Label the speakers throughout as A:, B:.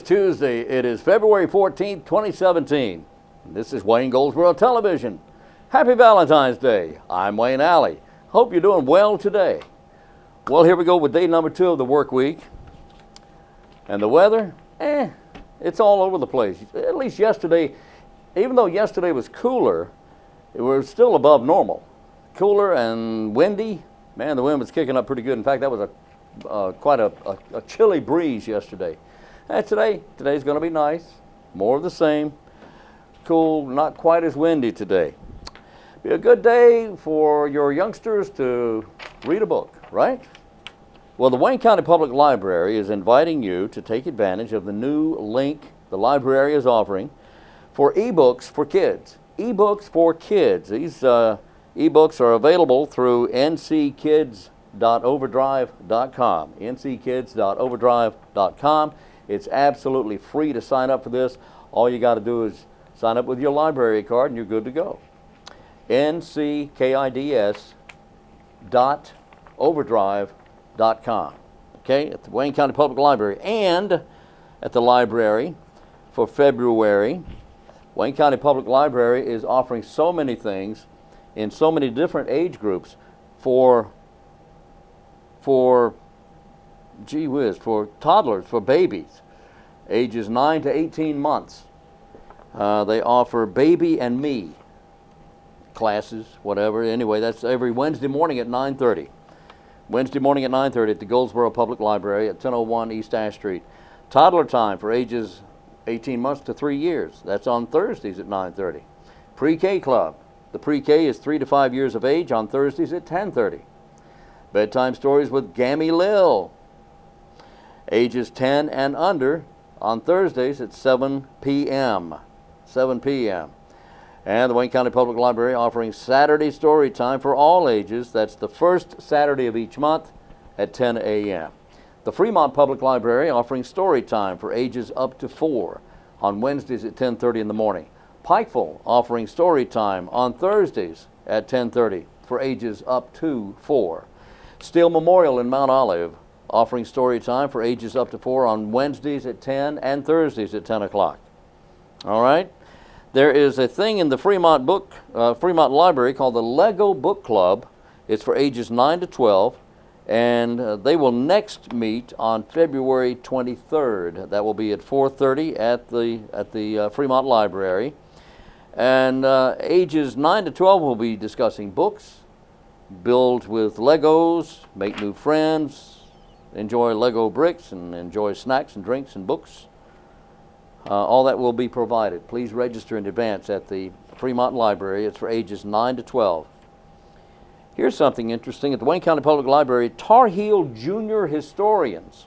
A: Tuesday. It is February 14th, 2017. This is Wayne Goldsboro Television. Happy Valentine's Day. I'm Wayne Alley. Hope you're doing well today. Well, here we go with day number 2 of the work week. And the weather, it's all over the place. At least yesterday, even though yesterday was cooler, it was still above normal. Cooler and windy. Man, the wind was kicking up pretty good. In fact, that was quite a chilly breeze yesterday. And today's going to be nice. More of the same. Cool, not quite as windy today. Be a good day for your youngsters to read a book, right? Well, the Wayne County Public Library is inviting you to take advantage of the new link the library is offering for ebooks for kids. Ebooks for kids. These ebooks are available through nckids.overdrive.com. nckids.overdrive.com. It's absolutely free to sign up for this. All you got to do is sign up with your library card and you're good to go. nckids.overdrive.com. Okay, at the Wayne County Public Library. And at the library for February, Wayne County Public Library is offering so many things in so many different age groups for gee whiz, for toddlers, for babies, ages 9 to 18 months. They offer Baby and Me classes, whatever. Anyway, that's every Wednesday morning at 9:30. Wednesday morning at 9:30 at the Goldsboro Public Library at 1001 East Ash Street. Toddler time for ages 18 months to 3 years. That's on Thursdays at 9:30. Pre-K Club. The pre-K is 3 to 5 years of age on Thursdays at 10:30. Bedtime stories with Gammy Lil. Ages 10 and under on Thursdays at 7 p.m. 7 p.m. And the Wayne County Public Library offering Saturday story time for all ages. That's the first Saturday of each month at 10 a.m. The Fremont Public Library offering story time for ages up to 4 on Wednesdays at 10:30 in the morning. Pikeville offering story time on Thursdays at 10:30 for ages up to 4. Steele Memorial in Mount Olive offering story time for ages up to 4 on Wednesdays at 10 and Thursdays at 10 o'clock. All right. There is a thing in the Fremont Library called the Lego Book Club. It's for ages 9 to 12, and they will next meet on February 23rd. That will be at 4:30 at the Fremont Library. And ages 9 to 12 will be discussing books, build with Legos, make new friends, enjoy Lego bricks, and enjoy snacks and drinks and books. All that will be provided. Please register in advance at the Fremont Library. It's for ages 9 to 12. Here's something interesting. At the Wayne County Public Library, Tar Heel Junior Historians.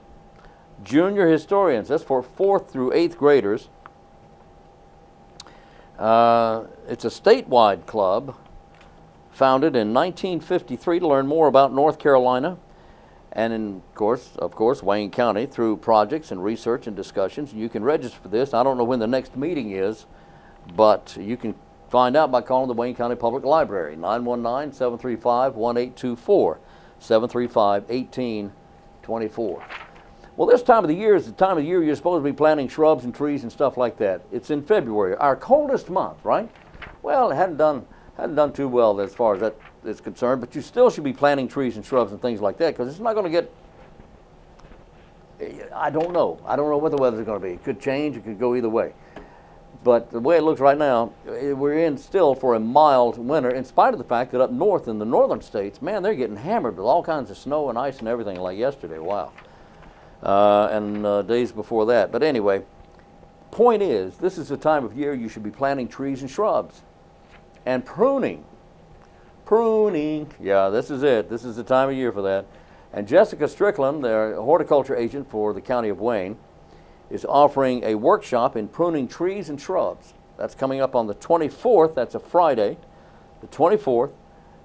A: Junior Historians. That's for 4th through 8th graders. It's a statewide club founded in 1953 to learn more about North Carolina and of course, Wayne County through projects and research and discussions. You can register for this. I don't know when the next meeting is, but you can find out by calling the Wayne County Public Library, 919-735-1824, 735-1824. Well, this time of the year is the time of the year you're supposed to be planting shrubs and trees and stuff like that. It's in February, our coldest month, right? Well, it hadn't done too well as far as that is concerned, but you still should be planting trees and shrubs and things like that because it's not going to get, I don't know what the weather's going to be. It could change, it could go either way. But the way it looks right now, we're in still for a mild winter in spite of the fact that up north in the northern states, man, they're getting hammered with all kinds of snow and ice and everything like yesterday. Wow. And days before that. But anyway, point is, this is the time of year you should be planting trees and shrubs and pruning. Yeah, this is it. This is the time of year for that. And Jessica Strickland, the horticulture agent for the County of Wayne, is offering a workshop in pruning trees and shrubs. That's coming up on the 24th. That's a Friday, the 24th,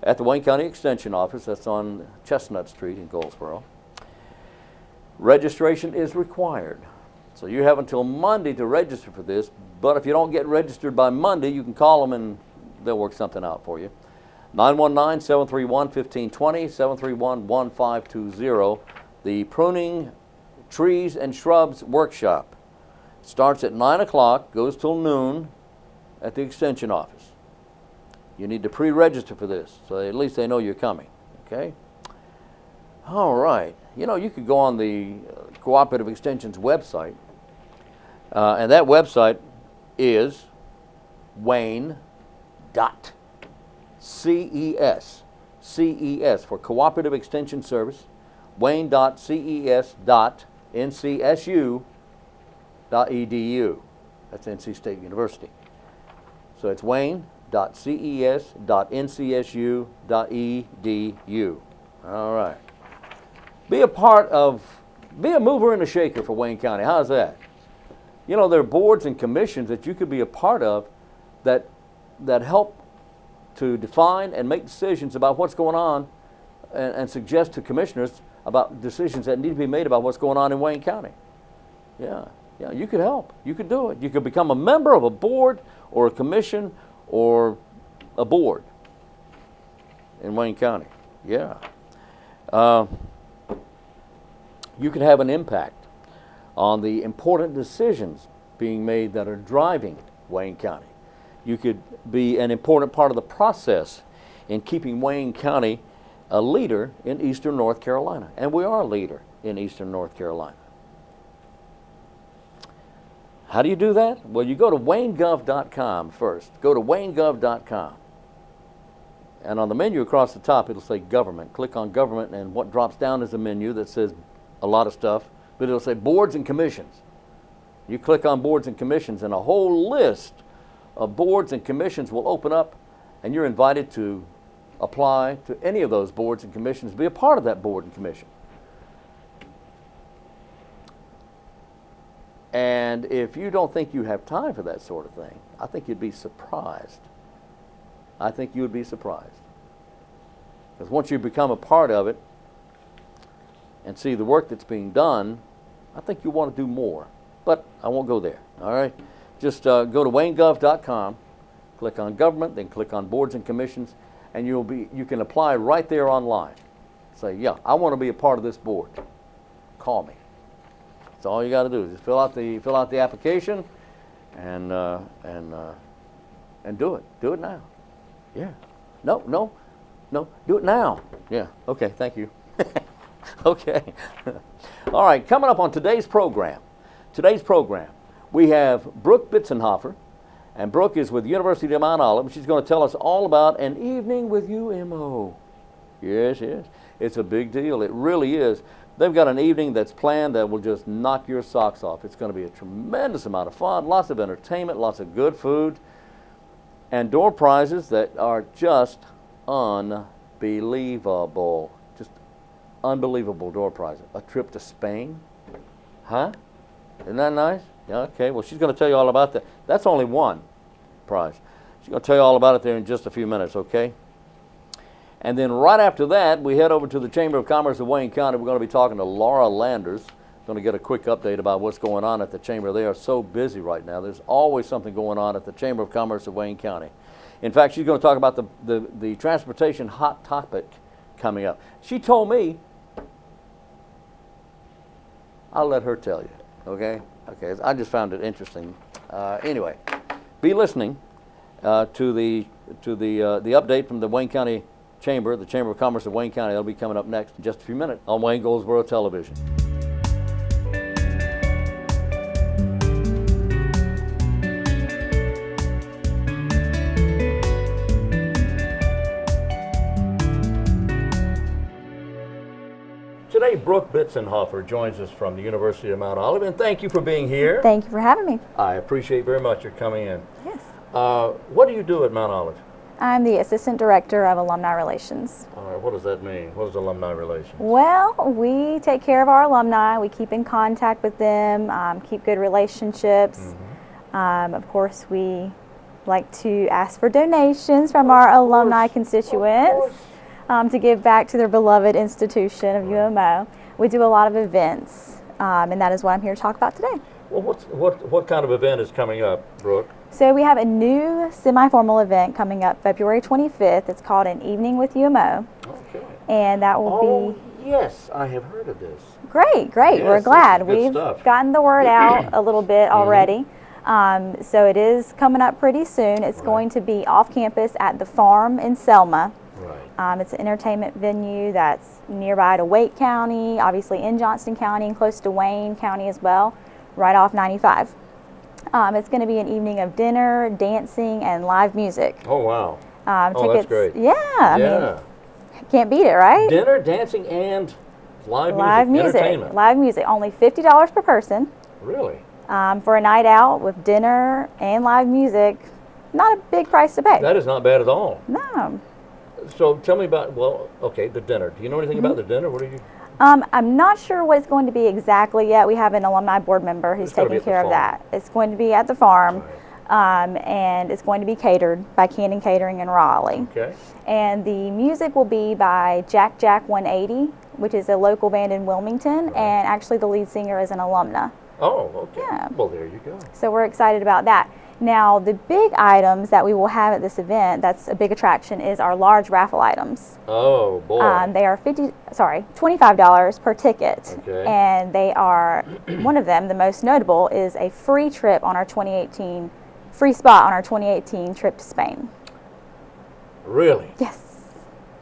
A: at the Wayne County Extension Office. That's on Chestnut Street in Goldsboro. Registration is required. So you have until Monday to register for this, but if you don't get registered by Monday, you can call them and they'll work something out for you. 919-731-1520, 731-1520, the Pruning Trees and Shrubs Workshop. Starts at 9 o'clock, goes till noon at the extension office. You need to pre-register for this, so at least they know you're coming, okay? All right. You know, you could go on the Cooperative Extension's website, and that website is wayne.ces, CES for Cooperative Extension Service, wayne.ces.ncsu.edu. That's NC State University. So it's wayne.ces.ncsu.edu. All right. Be a mover and a shaker for Wayne County. How's that? You know, there are boards and commissions that you could be a part of that help to define and make decisions about what's going on and suggest to commissioners about decisions that need to be made about what's going on in Wayne County. Yeah, you could help. You could do it. You could become a member of a board or a commission or a board in Wayne County. Yeah. You could have an impact on the important decisions being made that are driving Wayne County. You could be an important part of the process in keeping Wayne County a leader in eastern North Carolina. And we are a leader in eastern North Carolina. How do you do that? Well, you go to waynegov.com first. Go to waynegov.com. And on the menu across the top, it'll say government. Click on government, and what drops down is a menu that says a lot of stuff, but it'll say boards and commissions. You click on boards and commissions, and a whole list of boards and commissions will open up, and you're invited to apply to any of those boards and commissions, be a part of that board and commission. And if you don't think you have time for that sort of thing, I think you'd be surprised. I think you would be surprised. Because once you become a part of it and see the work that's being done, I think you want to do more. But I won't go there, all right? Just go to waynegov.com, click on government, then click on boards and commissions, and you can apply right there online. Say, yeah, I want to be a part of this board. Call me. That's all you got to do. Just fill out the application, and do it. Do it now. Yeah. No. Do it now. Yeah. Okay. Thank you. Okay. All right. Coming up on today's program, we have Brooke Bitzenhofer, and Brooke is with the University of Mount Olive. She's going to tell us all about an evening with UMO. Yes. It's a big deal. It really is. They've got an evening that's planned that will just knock your socks off. It's going to be a tremendous amount of fun, lots of entertainment, lots of good food, and door prizes that are just unbelievable. Just unbelievable door prizes. A trip to Spain. Huh? Isn't that nice? Yeah, okay. Well, she's going to tell you all about that. That's only one prize. She's going to tell you all about it there in just a few minutes, okay? And then right after that, we head over to the Chamber of Commerce of Wayne County. We're going to be talking to Lara Landers. Going to get a quick update about what's going on at the Chamber. They are so busy right now. There's always something going on at the Chamber of Commerce of Wayne County. In fact, she's going to talk about the transportation hot topic coming up. She told me, I'll let her tell you, okay? Okay, I just found it interesting. Anyway, be listening to the update from the Wayne County Chamber, the Chamber of Commerce of Wayne County. That'll be coming up next in just a few minutes on Wayne Goldsboro Television. Today, Brooke Bitzenhofer joins us from the University of Mount Olive, and thank you for being here.
B: Thank you for having me.
A: I appreciate very much your coming in.
B: Yes.
A: What do you do at Mount Olive?
B: I'm the Assistant Director of Alumni Relations.
A: All right, what does that mean? What is alumni relations?
B: Well, we take care of our alumni. We keep in contact with them, keep good relationships. Mm-hmm. Of course, we like to ask for donations from our alumni constituents to give back to their beloved institution of UMO. We do a lot of events, and that is what I'm here to talk about today.
A: Well, what kind of event is coming up, Brooke?
B: So we have a new semi-formal event coming up February 25th. It's called An Evening with UMO.
A: Okay.
B: And that will be...
A: Yes, I have heard of this.
B: Great, great.
A: Yes,
B: We're
A: this is
B: glad.
A: good
B: We've
A: stuff.
B: gotten the word out a little bit already. So it is coming up pretty soon. It's
A: Right.
B: going to be off campus at the farm in Selma.
A: Right.
B: It's an entertainment venue that's nearby to Wake County, obviously in Johnston County and close to Wayne County as well, right off 95. It's going to be an evening of dinner, dancing, and live music.
A: Oh, wow.
B: Tickets,
A: that's great.
B: Yeah, I mean, can't beat it, right?
A: Dinner, dancing, and live
B: music,
A: entertainment.
B: live music. Only $50 per person.
A: Really?
B: For a night out with dinner and live music. Not a big price to pay.
A: That is not bad at all.
B: No.
A: So tell me about, the dinner. Do you know anything
B: Mm-hmm.
A: about the dinner? What are you?
B: I'm not sure what it's going to be exactly yet. We have an alumni board member who's
A: It's gonna be
B: taking
A: at the
B: care of
A: farm.
B: that. It's going to be at the farm,
A: Right.
B: and it's going to be catered by Cannon Catering in Raleigh.
A: Okay.
B: And the music will be by Jack 180, which is a local band in Wilmington,
A: Right.
B: and actually the lead singer is an alumna.
A: Oh, okay.
B: Yeah.
A: Well, there you go.
B: So we're excited about that. Now, the big items that we will have at this event, that's a big attraction, is our large raffle items.
A: Oh, boy.
B: They are $25 per ticket.
A: Okay.
B: And they are, one of them, the most notable, is a free trip on our 2018, free spot on our 2018 trip to Spain.
A: Really?
B: Yes.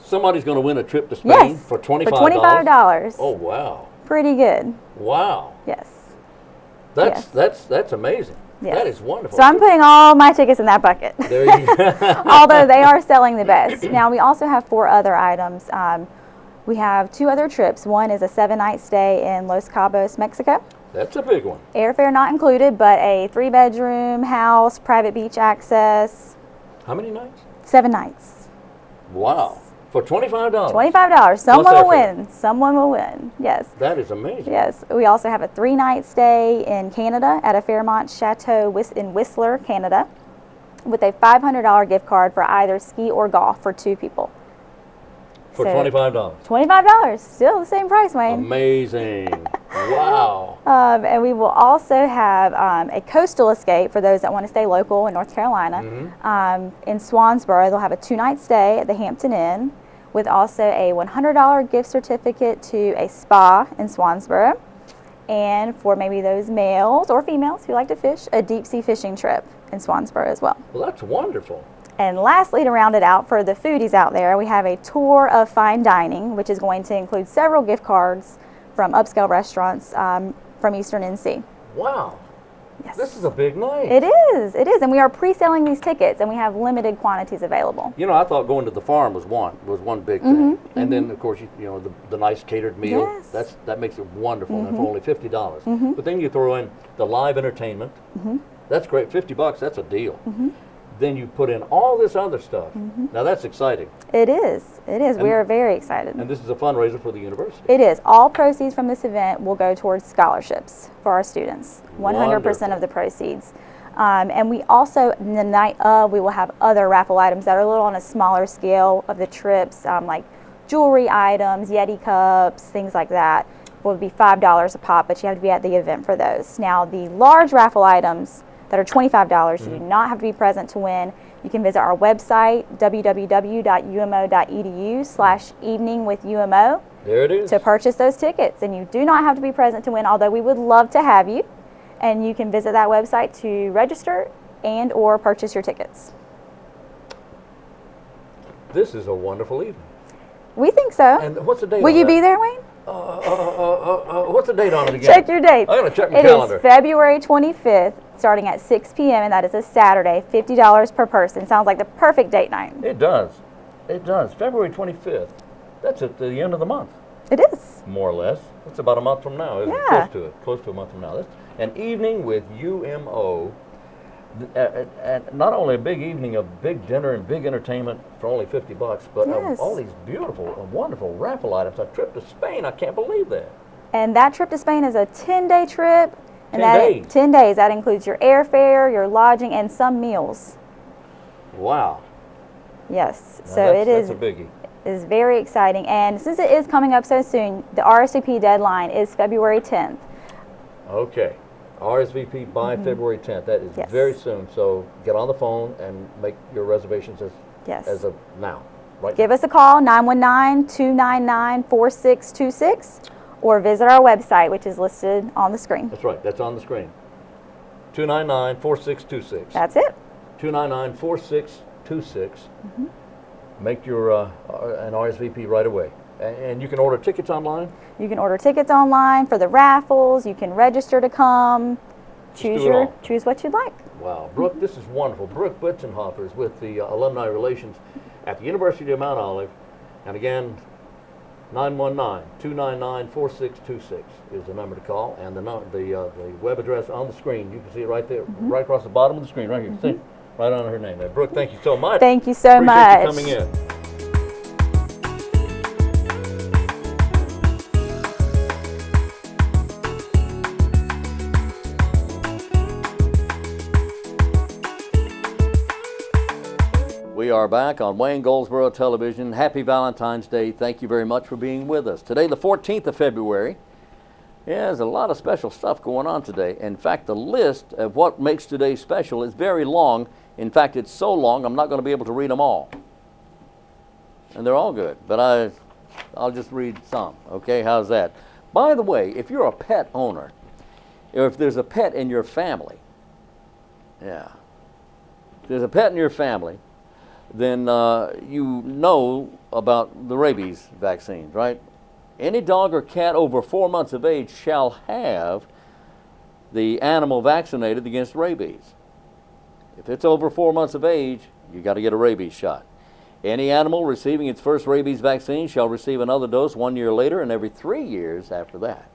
A: Somebody's going to win a trip to Spain
B: Yes.
A: for $25?
B: For $25.
A: Oh, wow.
B: Pretty good.
A: Wow.
B: Yes.
A: That's
B: Yes.
A: that's amazing.
B: Yes.
A: That is wonderful.
B: So I'm putting all my tickets in that bucket.
A: There you go.
B: Although they are selling the best. Now we also have 4 other items. We have 2 other trips. One is a 7-night stay in Los Cabos, Mexico.
A: That's a big one.
B: Airfare not included, but a 3-bedroom house, private beach access,
A: How many nights?
B: 7 nights.
A: Wow. For $25?
B: $25. Someone will
A: airfare.
B: win. Someone will win. Yes.
A: That is amazing.
B: Yes. We also have a 3-night stay in Canada at a Fairmont Chateau in Whistler, Canada, with a $500 gift card for either ski or golf for 2 people.
A: For
B: So,
A: $25?
B: $25. Still the same price, Wayne.
A: Amazing. Wow.
B: And we will also have a coastal escape for those that want to stay local in North Carolina. In Swansboro, they'll have a 2-night stay at the Hampton Inn with also a $100 gift certificate to a spa in Swansboro. And for maybe those males or females who like to fish, a deep sea fishing trip in Swansboro as well.
A: Well, that's wonderful.
B: And lastly, to round it out for the foodies out there, we have a tour of fine dining, which is going to include several gift cards from upscale restaurants from Eastern NC.
A: Wow.
B: Yes.
A: This is a big night.
B: It is, and we are pre-selling these tickets, and we have limited quantities available.
A: You know, I thought going to the farm was one big thing, and then of course the nice catered meal.
B: Yes.
A: That makes it wonderful, and for only $50. But then you throw in the live entertainment. That's great. $50. That's a deal. Then you put in all this other stuff. Now that's exciting.
B: It is. We are very excited.
A: And this is a fundraiser for the university.
B: It is. All proceeds from this event will go towards scholarships for our students. 100%
A: Wonderful.
B: of the proceeds. And we also, the night of, we will have other raffle items that are a little on a smaller scale of the trips, like jewelry items, Yeti cups, things like that. Will be $5 a pop, but you have to be at the event for those. Now, the large raffle items that are $25, you do not have to be present to win. You can visit our website, www.umo.edu/eveningwithumo,
A: There it is.
B: to purchase those tickets. And you do not have to be present to win, although we would love to have you. And you can visit that website to register and or purchase your tickets.
A: This is a wonderful evening.
B: We think so.
A: And what's the date?
B: Will
A: on
B: you
A: that?
B: be there, Wayne?
A: What's the date on it again?
B: Check your dates.
A: I gotta check my
B: It
A: calendar.
B: is February 25th, starting at 6 p.m., and that is a Saturday, $50 per person. Sounds like the perfect date night.
A: It does. It does. February 25th. That's at the end of the month,
B: It is.
A: more or less. It's about a month from now, isn't it?
B: Yeah.
A: Close to it. Close to a month from now. That's an evening with UMO. And not only a big evening of big dinner and big entertainment for only $50, but
B: Yes.
A: all these beautiful and wonderful raffle items. A trip to Spain. I can't believe that.
B: And that trip to Spain is a 10-day trip.
A: 10
B: And that
A: days?
B: 10 days. That includes your airfare, your lodging, and some meals.
A: Wow.
B: Yes.
A: Now
B: So
A: that's
B: it
A: a biggie.
B: is very exciting. And since it is coming up so soon, the RSVP deadline is February 10th.
A: Okay. RSVP by February 10th. That is
B: Yes.
A: very soon. So get on the phone and make your reservations
B: Yes.
A: as of now. Right.
B: Give us a call, 919-299-4626, or visit our website, which is listed on the screen.
A: That's right. That's on the screen. 299-4626.
B: That's it.
A: 299-4626. Make your an RSVP right away. And you can order tickets online?
B: You can order tickets online for the raffles. You can register to come. Choose what you'd like.
A: Wow. Brooke, this is wonderful. Brooke Bitzenhofer is with the Alumni Relations at the University of Mount Olive. And again, 919-299-4626 is the number to call. And the web address on the screen. You can see it right there, right across the bottom of the screen, right here. See? Right on her name there. Brooke, thank you so much.
B: Thank you so much.
A: Appreciate you coming in. We are back on Wayne Goldsboro Television. Happy Valentine's Day. Thank you very much for being with us. Today, the 14th of February. Yeah, there's a lot of special stuff going on today. In fact, the list of what makes today special is very long. In fact, it's so long, I'm not going to be able to read them all. And they're all good, but I'll just read some. Okay, how's that? By the way, if you're a pet owner, or if there's a pet in your family, if there's a pet in your family, then you know about the rabies vaccines, right? Any dog or cat over 4 months of age shall have the animal vaccinated against rabies. If it's over 4 months of age, you got to get a rabies shot. Any animal receiving its first rabies vaccine shall receive another dose 1 year later and every 3 years after that.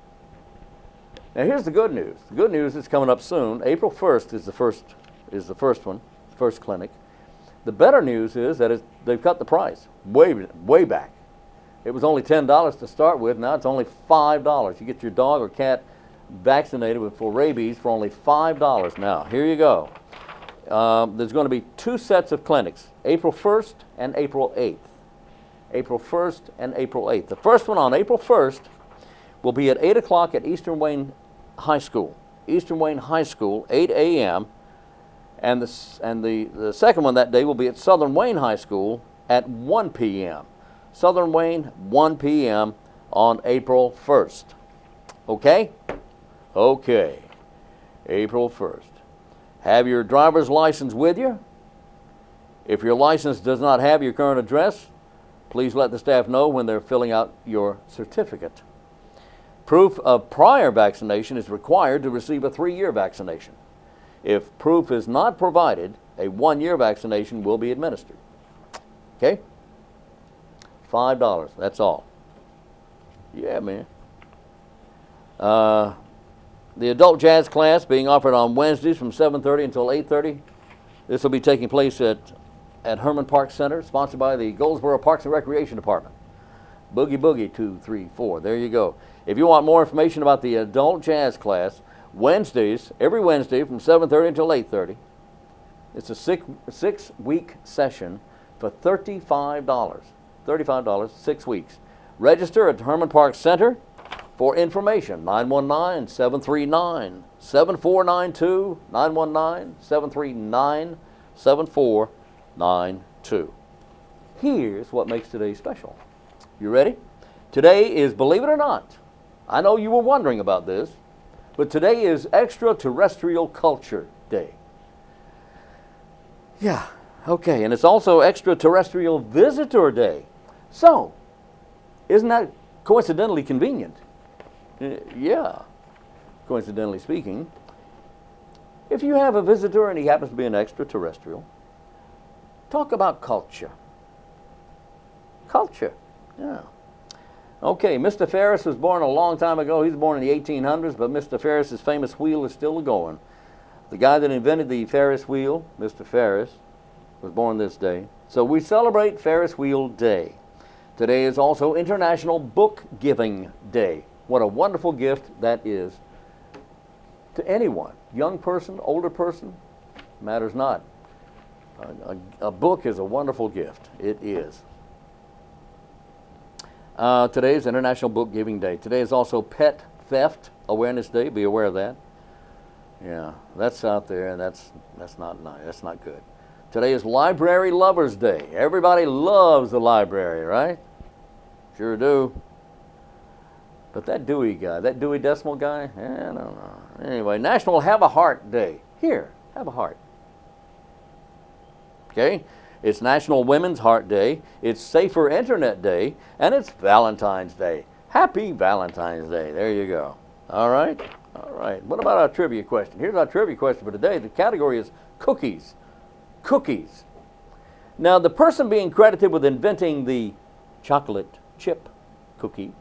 A: Now here's the good news. The good news is coming up soon. April 1st is the first one, first clinic. The better news is that they've cut the price way back. It was only $10 to start with. Now it's only $5. You get your dog or cat vaccinated for rabies for only $5. Now, here you go. There's going to be 2 sets of clinics, April 1st and April 8th. April 1st and April 8th. The first one on April 1st will be at 8 o'clock at Eastern Wayne High School. Eastern Wayne High School, 8 a.m. And the second one that day will be at Southern Wayne High School at 1 p.m. Southern Wayne, 1 p.m. on April 1st. Okay? Okay. April 1st. Have your driver's license with you. If your license does not have your current address, please let the staff know when they're filling out your certificate. Proof of prior vaccination is required to receive a 3-year vaccination. If proof is not provided, a 1-year vaccination will be administered. Okay? $5, that's all. Yeah, man. The adult jazz class being offered on Wednesdays from 7:30 until 8:30. This will be taking place at Herman Park Center, sponsored by the Goldsboro Parks and Recreation Department. Boogie Boogie 2, 3, 4. There you go. If you want more information about the adult jazz class, Wednesdays, every Wednesday from 7:30 until 8:30. It's a six-week session for $35. $35, 6 weeks. Register at Herman Park Center for information. 919-739-7492. 919-739-7492. Here's what makes today special. You ready? Today is, believe it or not, I know you were wondering about this, but today is Extraterrestrial Culture Day. Yeah, okay, and it's also Extraterrestrial Visitor Day. So, isn't that coincidentally convenient? Yeah, coincidentally speaking. If you have a visitor and he happens to be an extraterrestrial, talk about culture. Culture, yeah. Okay, Mr. Ferris was born a long time ago. He was born in the 1800s, but Mr. Ferris's famous wheel is still going. The guy that invented the Ferris wheel, Mr. Ferris, was born this day. So we celebrate Ferris Wheel Day. Today is also International Book Giving Day. What a wonderful gift that is to anyone, young person, older person, matters not. A book is a wonderful gift. It is. Today is International Book Giving Day. Today is also Pet Theft Awareness Day. Be aware of that. Yeah, that's out there, and that's not nice. That's not good. Today is Library Lovers Day. Everybody loves the library, right? Sure do. But that Dewey guy, that Dewey Decimal guy, I don't know. Anyway, National Have a Heart Day. Here, have a heart. Okay? It's National Women's Heart Day. It's Safer Internet Day. And it's Valentine's Day. Happy Valentine's Day. There you go. All right? All right. What about our trivia question? Here's our trivia question for today. The category is cookies. Cookies. Now, the person being credited with inventing the chocolate chip cookie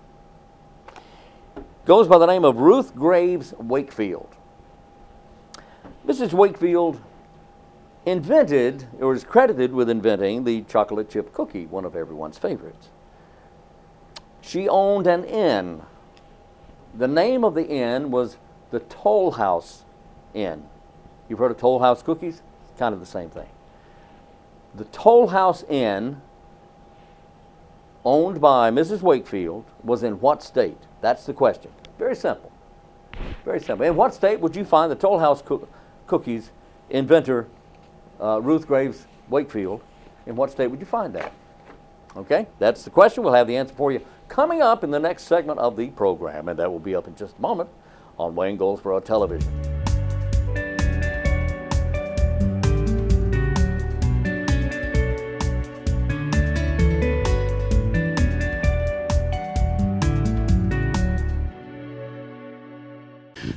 A: goes by the name of Ruth Graves Wakefield. Mrs. Wakefield invented, or is credited with inventing, the chocolate chip cookie, one of everyone's favorites. She owned an inn. The name of the inn was the Toll House Inn. You've heard of Toll House cookies? It's kind of the same thing. The Toll House Inn, owned by Mrs. Wakefield, was in what state? That's the question. Very simple. Very simple. In what state would you find the Toll House cookies inventor, Ruth Graves Wakefield? In what state would you find that? Okay, that's the question. We'll have the answer for you coming up in the next segment of the program, and that will be up in just a moment on Wayne Goldsboro Television.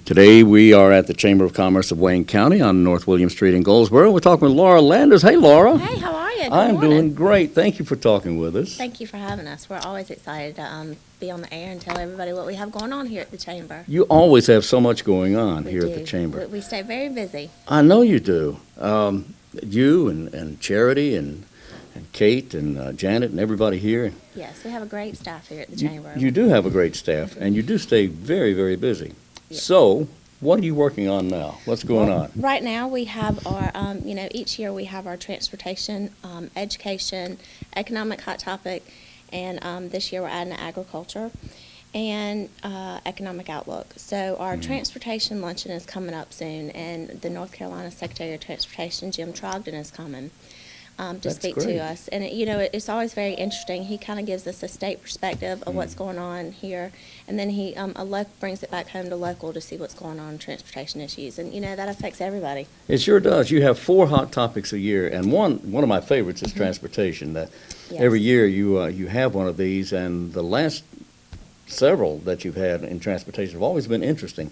A: Today we are at the Chamber of Commerce of Wayne County on North William Street in Goldsboro. We're talking with Lara Landers. Hey, Laura.
C: Hey, how are you? Good
A: I'm
C: morning.
A: doing great. Thank you for talking with us.
C: Thank you for having us. We're always excited to be on the air and tell everybody what we have going on here at the Chamber.
A: You always have so much going on
C: We
A: here
C: do.
A: at the Chamber.
C: We stay very busy.
A: I know you do. You and Charity and Kate and Janet and everybody here.
C: Yes, we have a great staff here at the
A: You,
C: Chamber.
A: you do have a great staff, and you do stay very, very busy.
C: Yes.
A: So, what are you working on now? What's going on?
C: Right now, we have our, each year we have our transportation, education, economic hot topic, and this year we're adding agriculture and economic outlook. So our transportation luncheon is coming up soon, and the North Carolina Secretary of Transportation, Jim Trogdon, is coming to
A: That's
C: speak
A: great.
C: to us. And, it's always very interesting. He kind of gives us a state perspective of what's going on here, and then he brings it back home to local to see what's going on in transportation issues. And, that affects everybody.
A: It sure does. You have 4 hot topics a year, and one of my favorites is transportation. That
C: Yes.
A: every year you have one of these, and the last several that you've had in transportation have always been interesting.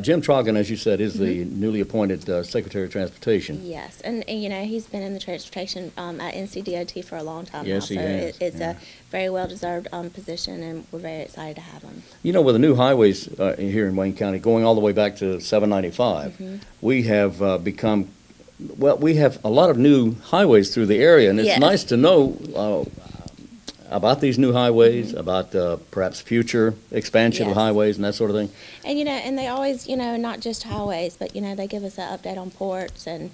A: Jim Trogdon, as you said, is the newly appointed Secretary of Transportation.
C: Yes, and he's been in the transportation at NCDOT for a long time
A: Yes,
C: now.
A: he
C: So
A: has,
C: it's
A: yeah.
C: a very well-deserved position, and we're very excited to have him.
A: You know, with the new highways here in Wayne County, going all the way back to 795, we have become, we have a lot of new highways through the area, and it's
C: Yes.
A: nice to know about these new highways, about perhaps future expansion of
C: Yes.
A: highways and that sort of thing.
C: And and they always, not just highways, but they give us an update on ports and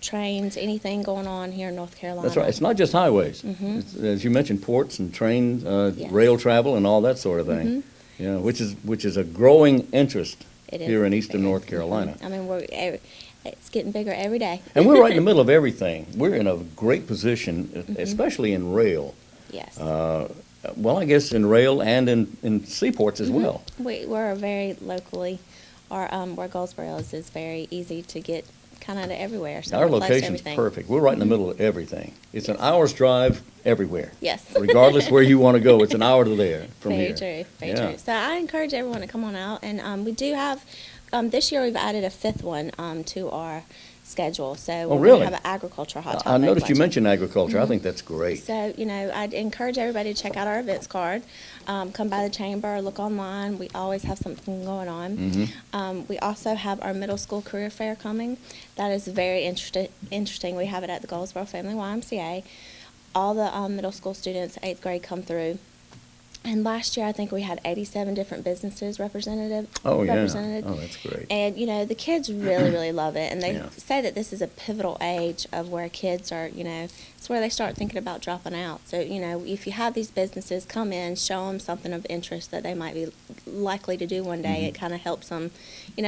C: trains, anything going on here in North Carolina.
A: That's right. It's not just highways. It's, as you mentioned, ports and trains,
C: Yes.
A: rail travel, and all that sort of thing. Yeah, which is a growing interest
C: It is
A: here in eastern
C: big.
A: North Carolina.
C: I mean, it's getting bigger every day.
A: And we're right in the middle of everything. We're in a great position, especially in rail.
C: Yes.
A: Well, I guess in rail and in seaports as well.
C: We're very locally, where Goldsboro is very easy to get kind of to everywhere. So
A: Our
C: we're close to
A: location's
C: everything.
A: perfect. We're right in the middle of everything. It's an hour's drive everywhere.
C: Yes.
A: Regardless where you want to go, it's an hour to there from
C: Very
A: here.
C: true, very
A: Yeah.
C: true. So I encourage everyone to come on out, and we do have, this year we've added a 5th one to our schedule. So we're
A: really?
C: going to have an agriculture hot topic.
A: I noticed you
C: luncheon.
A: mentioned agriculture. I think that's great.
C: So, I'd encourage everybody to check out our events card. Come by the chamber, look online. We always have something going on. We also have our middle school career fair coming. That is very interesting. We have it at the Goldsboro Family YMCA. All the middle school students, 8th grade, come through. And last year, I think we had 87 different businesses represented.
A: Oh, yeah. Oh, that's great.
C: And, the kids really, really love it. And they
A: Yeah.
C: say that this is a pivotal age of where kids are, it's where they start thinking about dropping out. So, if you have these businesses, come in, show them something of interest that they might be likely to do one day. It kind of helps them.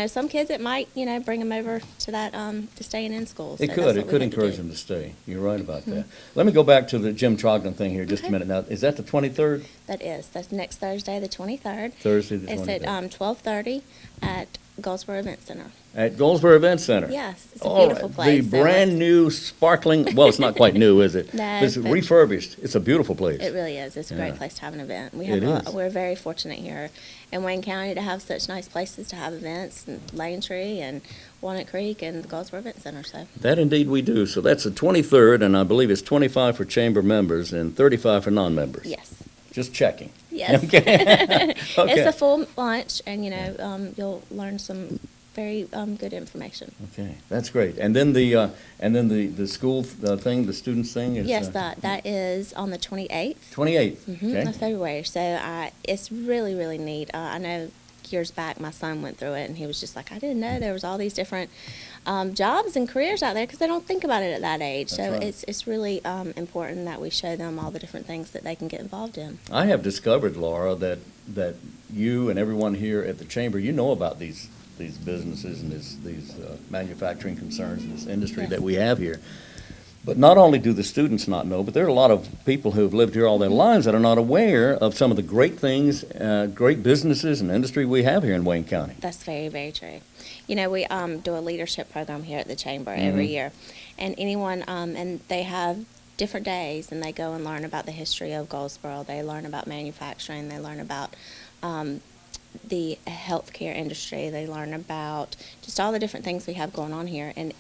C: Some kids it might, bring them over to that to staying in school. So
A: It
C: that's
A: could.
C: what
A: It
C: we
A: could
C: hope to
A: encourage
C: do.
A: them to stay. You're right about that. Let me go back to the Jim Trogdon thing here just a
C: Okay.
A: minute. Now, is that the 23rd?
C: That's next Thursday, the 23rd.
A: Thursday the
C: It's
A: 23rd.
C: at 12:30 at Goldsboro Event Center.
A: At Goldsboro Event Center.
C: Yes, it's a
A: All
C: beautiful
A: right.
C: place.
A: The
C: so
A: brand new, sparkling, well, it's not quite new, is it?
C: No,
A: It's
C: but-
A: refurbished. It's a beautiful place.
C: It really is. It's a
A: Yeah.
C: great place to have an event.
A: It is.
C: We're very fortunate here in Wayne County to have such nice places to have events, and Lane Tree and Walnut Creek and the Goldsboro Event Center. So
A: That indeed we do. So that's the 23rd, and I believe it's 25 for chamber members and 35 for non-members.
C: yes,
A: Just checking.
C: yes.
A: Okay. Okay.
C: It's a full lunch, and you'll learn some very good information.
A: Okay, that's great. And then the school thing, the students thing is
C: Yes, that is on the 28th.
A: 28th. Okay.
C: Of February. So it's really, really neat. I know years back my son went through it, and he was just like, I didn't know there was all these different jobs and careers out there, because they don't think about it at that age.
A: That's
C: So
A: right.
C: it's really important that we show them all the different things that they can get involved in.
A: I have discovered, Laura, that you and everyone here at the chamber, you know about these businesses and these manufacturing concerns in this industry
C: Yes.
A: that we have here. But not only do the students not know, but there are a lot of people who have lived here all their lives that are not aware of some of the great things, great businesses and industry we have here in Wayne County.
C: That's very, very true. We do a leadership program here at the chamber every year, and anyone and they have different days, and they go and learn about the history of Goldsboro. They learn about manufacturing. They learn about the healthcare industry. They learn about just all the different things we have going on here. And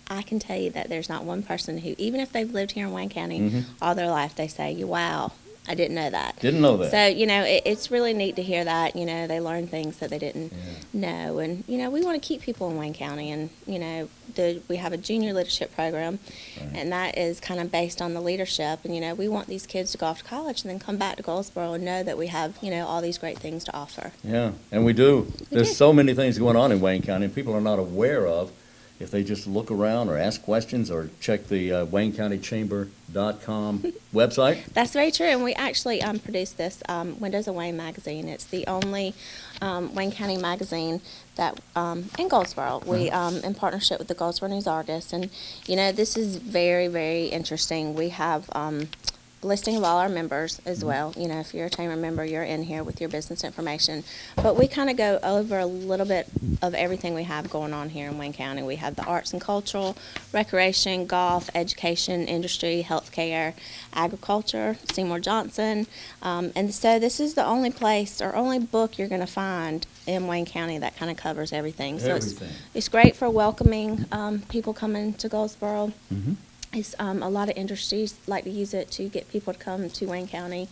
C: I can tell you that there's not one person who, even if they've lived here in Wayne County all their life, they say, wow, I didn't know that.
A: Didn't know that.
C: So, it's really neat to hear that. They learn things that they didn't know. And, we want to keep people in Wayne County. And, we have a junior leadership program, and that is kind of based on the leadership. And, we want these kids to go off to college and then come back to Goldsboro and know that we have, all these great things to offer.
A: Yeah, and we do. There's
C: do.
A: so many things going on in Wayne County, and people are not aware of if they just look around or ask questions or check the WayneCountyChamber.com website.
C: That's very true, and we actually produced this Windows of Wayne magazine. It's the only Wayne County magazine that in Goldsboro. We in partnership with the Goldsboro News Argus, and this is very, very interesting. We have listing of all our members as well. If you're a chamber member, you're in here with your business information. But we kind of go over a little bit of everything we have going on here in Wayne County. We have the arts and cultural, recreation, golf, education, industry, healthcare, agriculture, Seymour Johnson. And so this is the only place or only book you're going to find in Wayne County that kind of covers everything. So
A: Everything.
C: it's great for welcoming people coming to Goldsboro.
A: Mhm.
C: It's, a lot of industries like to use it to get people to come to Wayne County.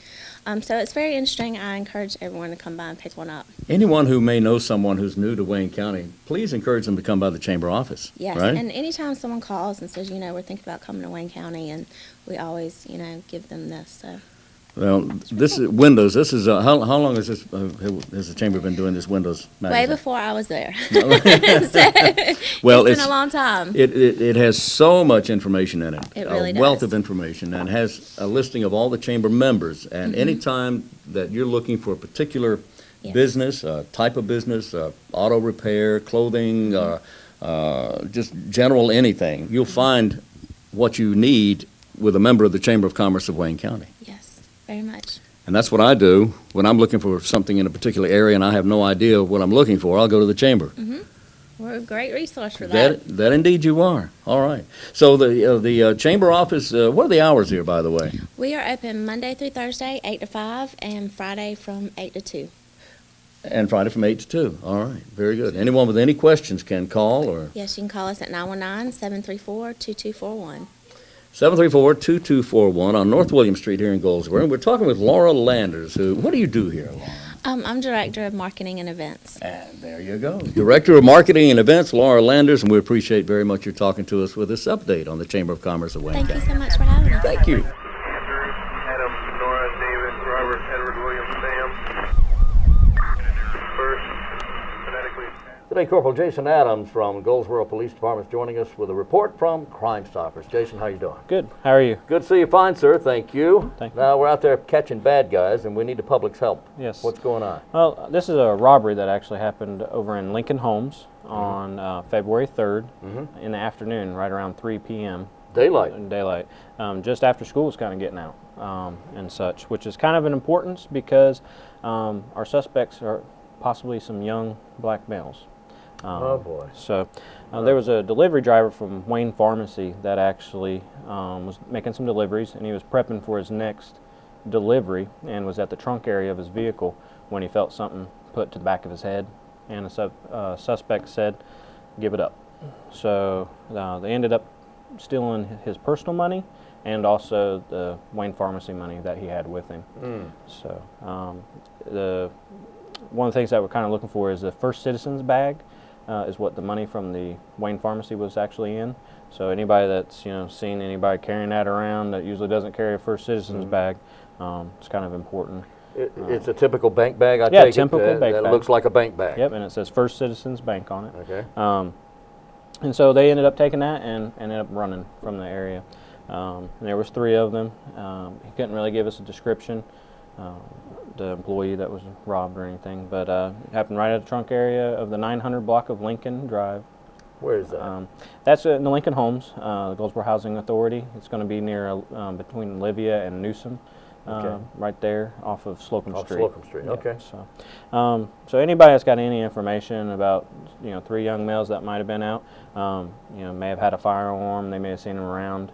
C: So it's very interesting. I encourage everyone to come by and pick one up.
A: Anyone who may know someone who's new to Wayne County, please encourage them to come by the chamber office.
C: Yes,
A: Right?
C: and anytime someone calls and says, we're thinking about coming to Wayne County, and we always, give them this. So
A: Well, this is Windows. This is how long has this has the chamber been doing this Windows
C: way
A: magazine?
C: before I was there.
A: Well,
C: it's been a long time.
A: It has so much information in it.
C: It really
A: A wealth
C: does.
A: of information, and has a listing of all the chamber members. And
C: Mm-hmm.
A: anytime that you're looking for a particular
C: Yes.
A: business, type of business, auto repair, clothing,
C: Mm-hmm.
A: just general anything, you'll find what you need with a member of the Chamber of Commerce of Wayne County.
C: Yes, very much.
A: And that's what I do when I'm looking for something in a particular area and I have no idea what I'm looking for. I'll go to the chamber.
C: We're a great resource for that.
A: That indeed you are. All right. So the chamber office. What are the hours here, by the way?
C: We are open Monday through Thursday, 8 to 5, and Friday from 8 to 2.
A: And Friday from 8 to 2. All right. Very good. Anyone with any questions can call or
C: Yes, you can call us at 919-734-2241.
A: 734-2241 on North William Street here in Goldsboro. And we're talking with Lara Landers. What do you do here, Laura?
C: I'm Director of Marketing and Events.
A: And there you go. Director of Marketing and Events, Lara Landers, and we appreciate very much your talking to us with this update on the Chamber of Commerce of Wayne
C: Thank you
A: County.
C: so much for having us.
A: Thank you.
D: Adam, Nora, David, Robert, Edward, William, Sam. First, phonetically.
A: Today, Corporal Jason Adams from Goldsboro Police Department is joining us with a report from Crime Stoppers. Jason, how you doing?
E: Good. How are you?
A: Good to see you fine, sir. Thank you.
E: Thank you.
A: Now, we're out there catching bad guys, and we need the public's help.
E: Yes.
A: What's going on?
E: Well, this is a robbery that actually happened over in Lincoln Homes on February 3rd in the afternoon, right around 3 p.m.
A: Daylight.
E: In daylight. Just after school was kind of getting out and such, which is kind of an importance because our suspects are possibly some young black males.
A: Oh, boy.
E: So there was a delivery driver from Wayne Pharmacy that actually was making some deliveries, and he was prepping for his next delivery and was at the trunk area of his vehicle when he felt something put to the back of his head, and the suspect said, "Give it up." So they ended up stealing his personal money and also the Wayne Pharmacy money that he had with him. So one of the things that we're kind of looking for is the First Citizens bag. Is what the money from the Wayne Pharmacy was actually in. So anybody that's seen anybody carrying that around that usually doesn't carry a First Citizens bag, it's kind of important.
A: It's a typical bank bag, I
E: Yeah,
A: take
E: typical
A: it?
E: bank
A: That
E: bag.
A: looks like a bank bag.
E: Yep, and it says First Citizens Bank on it.
A: Okay.
E: And so they ended up taking that and ended up running from the area. And there was 3 of them. He couldn't really give us a description, the employee that was robbed or anything, but it happened right at the trunk area of the 900 block of Lincoln Drive.
A: Where is that?
E: That's in the Lincoln Homes, the Goldsboro Housing Authority. It's going to be near between Olivia and Newsom, right there off of Slocum
A: Off
E: Street.
A: Slocum Street,
E: Yeah,
A: okay.
E: So anybody that's got any information about 3 young males that might have been out, may have had a firearm, they may have seen them around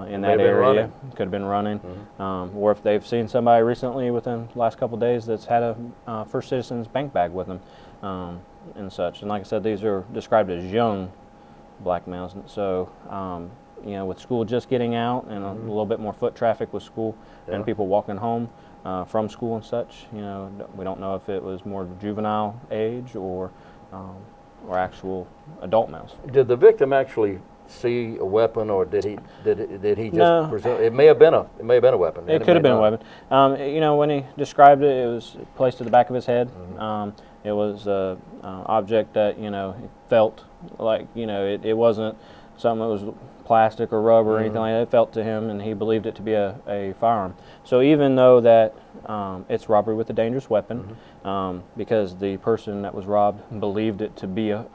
E: in
A: May
E: that
A: have been
E: area,
A: running.
E: could have been running, or if they've seen somebody recently within the last couple of days that's had a First Citizens bank bag with them and such. And like I said, these are described as young black males. So with school just getting out and a little bit more foot traffic with school and people walking home from school and such, we don't know if it was more juvenile age or actual adult males.
A: Did the victim actually see a weapon, or did he just
E: No.
A: presume? It may have been a weapon.
E: It could have been a weapon. When he described it, it was placed to the back of his head. It was an object that he felt like it wasn't something that was plastic or rubber or anything like that. It felt to him, and he believed it to be a firearm. So even though that it's robbery with a dangerous weapon, because the person that was robbed believed it to be a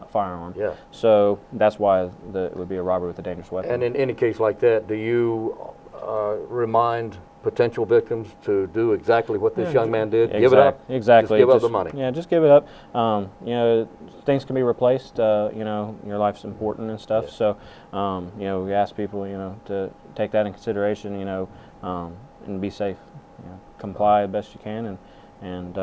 E: firearm.
A: Yeah.
E: So that's why it would be a robbery with a dangerous weapon.
A: And in any case like that, do you remind potential victims to do exactly what this young man did? Give it up?
E: Exactly.
A: Just give up the money?
E: Yeah, just give it up. Things can be replaced. Your life's important and stuff. So, we ask people, to take that in consideration, and be safe. Comply as best you can, and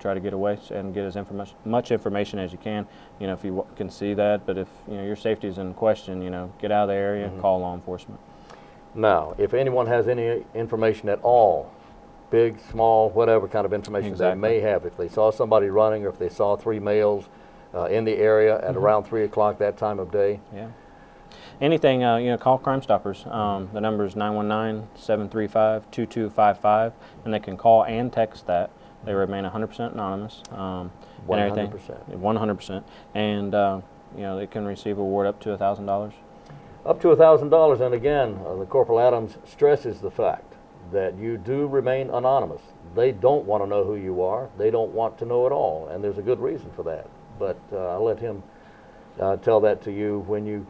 E: try to get away and get as much information as you can. If you can see that, but if your safety is in question, get out of the area, call law enforcement.
A: Now, if anyone has any information at all, big, small, whatever kind of information they may have, if they saw somebody running or if they saw 3 males in the area at around 3 o'clock that time of day.
E: Yeah. Anything, call Crime Stoppers. The number is 919-735-2255, and they can call and text that. They remain 100% anonymous.
A: 100%.
E: 100%. And, they can receive a reward up to $1,000.
A: Up to $1,000, and again, the Corporal Adams stresses the fact that you do remain anonymous. They don't want to know who you are. They don't want to know at all, and there's a good reason for that. But I'll let him tell that to you when you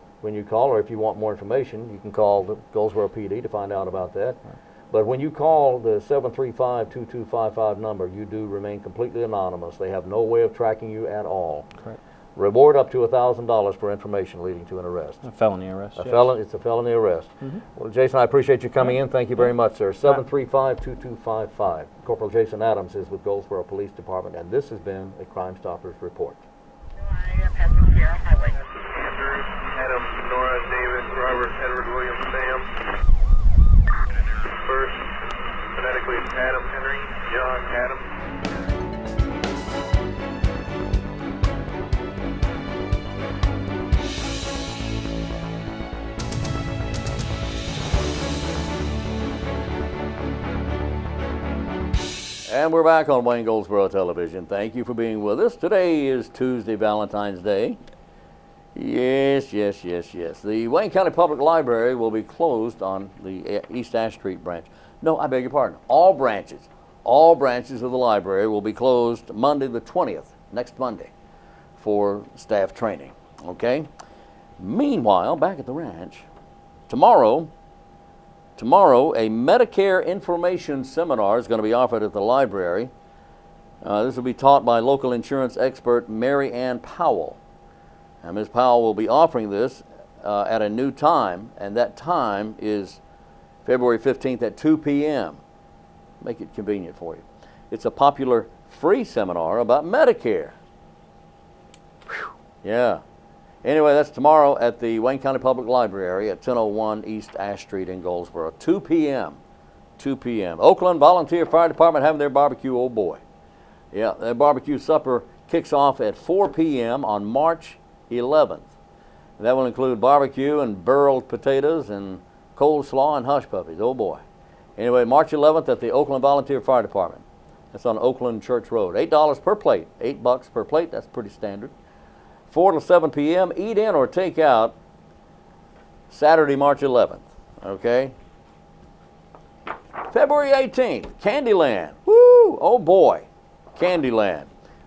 A: call, or if you want more information, you can call the Goldsboro PD to find out about that. Right. But when you call the 735-2255 number, you do remain completely anonymous. They have no way of tracking you at all.
E: Correct.
A: Reward up to $1,000 for information leading to an arrest.
E: A felony arrest.
A: It's a felony arrest. Well, Jason, I appreciate you coming in. Thank you very much, sir. 735-2255. Corporal Jason Adams is with Goldsboro Police Department, and this has been a Crime Stoppers report.
D: Andrew, Adam, Nora, David, Robert, Edward, William, Sam. First, phonetically, Adam, Henry, John, Adam.
A: And we're back on Wayne Goldsboro Television. Thank you for being with us. Today is Tuesday, Valentine's Day. Yes. The Wayne County Public Library will be closed on the East Ash Street branch. No, I beg your pardon. All branches of the library will be closed Monday the 20th, next Monday, for staff training. Okay? Meanwhile, back at the ranch, tomorrow, a Medicare information seminar is going to be offered at the library. This will be taught by local insurance expert Mary Ann Powell. And Ms. Powell will be offering this at a new time, and that time is February 15th at 2 p.m. Make it convenient for you. It's a popular free seminar about Medicare. Whew. Yeah. Anyway, that's tomorrow at the Wayne County Public Library at 1001 East Ash Street in Goldsboro. 2 p.m. 2 p.m. Oakland Volunteer Fire Department having their barbecue, oh boy. Yeah, their barbecue supper kicks off at 4 p.m. on March 11th. That will include barbecue and burled potatoes and coleslaw and hush puppies, oh boy. Anyway, March 11th at the Oakland Volunteer Fire Department. That's on Oakland Church Road. $8 per plate. $8 per plate, that's pretty standard. 4 to 7 p.m., eat in or take out Saturday, March 11th, okay? February 18th, Candyland. Woo, oh boy, Candyland.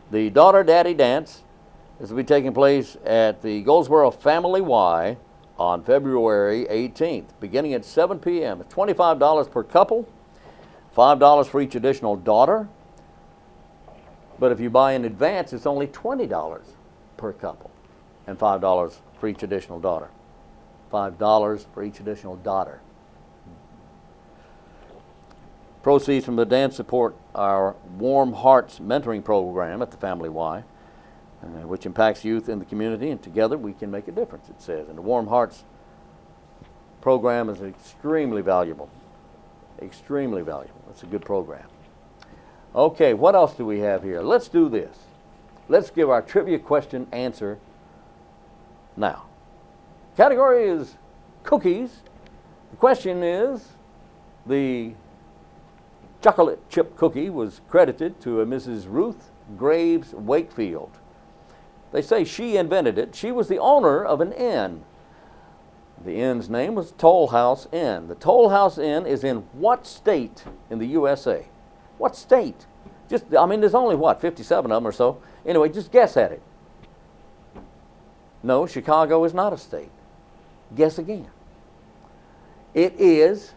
A: The Daughter Daddy Dance. This will be taking place at the Goldsboro Family Y on February 18th, beginning at 7 p.m. It's $25 per couple, $5 for each additional daughter. But if you buy in advance, it's only $20 per couple and $5 for each additional daughter. $5 for each additional daughter. Proceeds from the dance support our Warm Hearts mentoring program at the Family Y, which impacts youth in the community, and together we can make a difference, it says. And the Warm Hearts program is extremely valuable. Extremely valuable. It's a good program. Okay, what else do we have here? Let's do this. Let's give our trivia question answer now. Category is cookies. The question is, the chocolate chip cookie was credited to a Mrs. Ruth Graves Wakefield. They say she invented it. She was the owner of an inn. The inn's name was Toll House Inn. The Toll House Inn is in what state in the USA? What state? There's only, 57 of them or so. Anyway, just guess at it. No, Chicago is not a state. Guess again. It is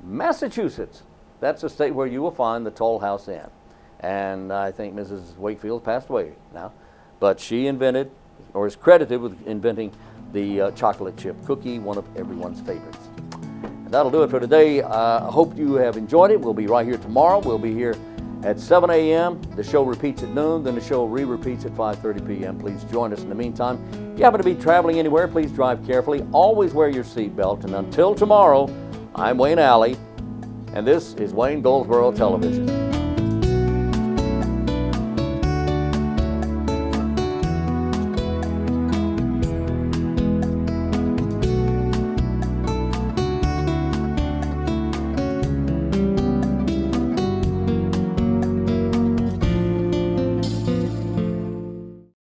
A: Massachusetts. That's a state where you will find the Toll House Inn. And I think Mrs. Wakefield passed away now. But she invented, or is credited with inventing, the chocolate chip cookie, one of everyone's favorites. And that'll do it for today. I hope you have enjoyed it. We'll be right here tomorrow. We'll be here at 7 a.m. The show repeats at noon, then the show re-repeats at 5:30 p.m. Please join us in the meantime. If you happen to be traveling anywhere, please drive carefully. Always wear your seatbelt. And until tomorrow, I'm Wayne Alley, and this is Wayne Goldsboro Television.